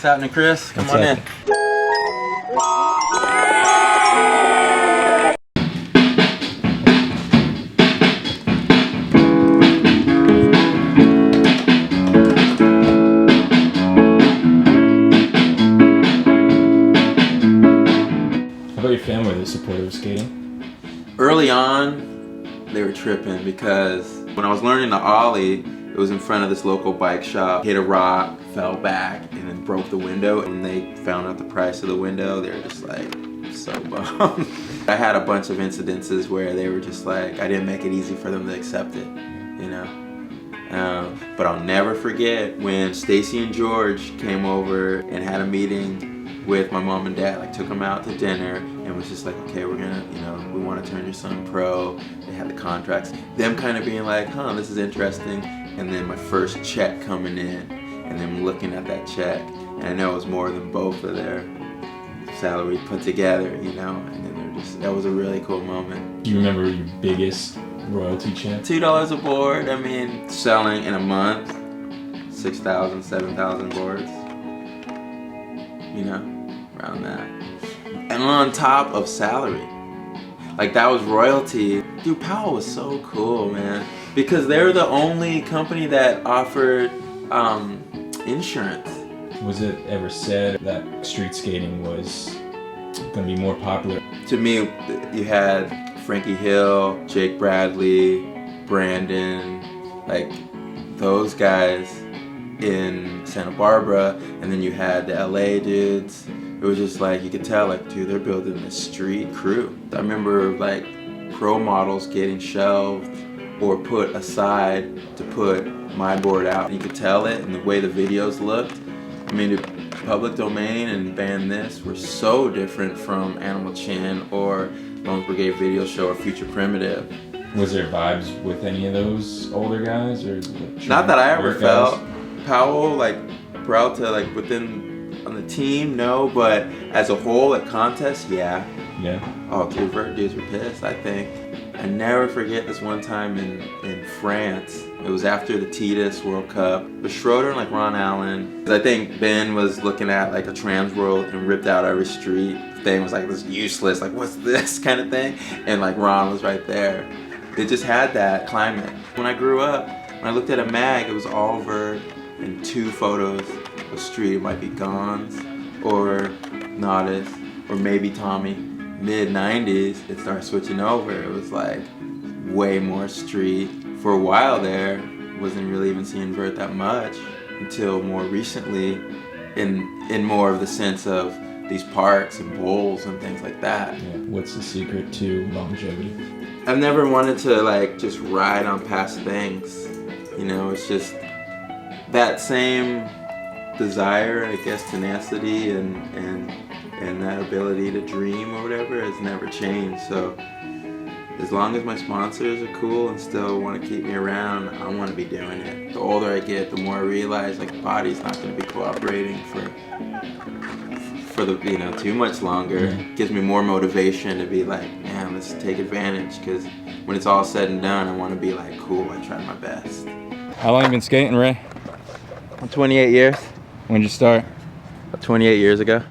happening, Chris? Come on in. How about your family? Were they supportive of skating? Early on, they were tripping because when I was learning the ollie, it was in front of this local bike shop. Hit a rock, fell back, and then broke the window. And when they found out the price of the window, they were just like so bummed. I had a bunch of incidences where they were just like, I didn't make it easy for them to accept it, you know? But I'll never forget when Stacy and George came over and had a meeting with my mom and dad, like took them out to dinner and was just like, okay, we're gonna, you know, we want to turn your son pro. They had the contracts. Them kind of being like, huh, this is interesting. And then my first check coming in and them looking at that check. And I know it was more than both of their salaries put together, you know, and then they're just, that was a really cool moment. Do you remember your biggest royalty check? $2 a board. I mean, selling in a month, 6,000, 7,000 boards, you know, around that. And on top of salary. Like that was royalty. Dude, Powell was so cool, man. Because they're the only company that offered insurance. Was it ever said that street skating was going to be more popular? To me, you had Frankie Hill, Jake Bradley, Brandon, like those guys in Santa Barbara, and then you had the LA dudes. It was just like, you could tell like, dude, they're building a street crew. I remember like pro models getting shelved or put aside to put my board out. You could tell it in the way the videos looked. I mean, the Public Domain and Ban This were so different from Animal Chin or Lone Brigade Video Show or Future Primitive. Was there vibes with any of those older guys? Or not that I ever felt. Powell, like, Peralta, like, within, on the team, no, but as a whole, at contests, yeah. Yeah. Oh, dude, dudes were pissed, I think. I never forget this one time in France. It was after the Titus World Cup. It was Schroeder and like Ron Allen. I think Ben was looking at like a trans world and ripped out every street thing. Was like this useless, like what's this kind of thing? And like Ron was right there. It just had that climate. When I grew up, when I looked at a mag, it was all vert and 2 photos of street. It might be Gons or Nodis or maybe Tommy. Mid-90s, it started switching over. It was like way more street. For a while there, wasn't really even seeing vert that much until more recently in more of the sense of these parks and bowls and things like that. Yeah. What's the secret to longevity? I've never wanted to like just ride on past things. You know, it's just that same desire, I guess, tenacity and that ability to dream or whatever has never changed. So as long as my sponsors are cool and still want to keep me around, I want to be doing it. The older I get, the more I realize like the body's not going to be cooperating for the, you know, too much longer. It gives me more motivation to be like, man, let's take advantage, because when it's all said and done, I want to be like, cool, I tried my best. How long have you been skating, Ray? 28 years. When did you start? 28 years ago.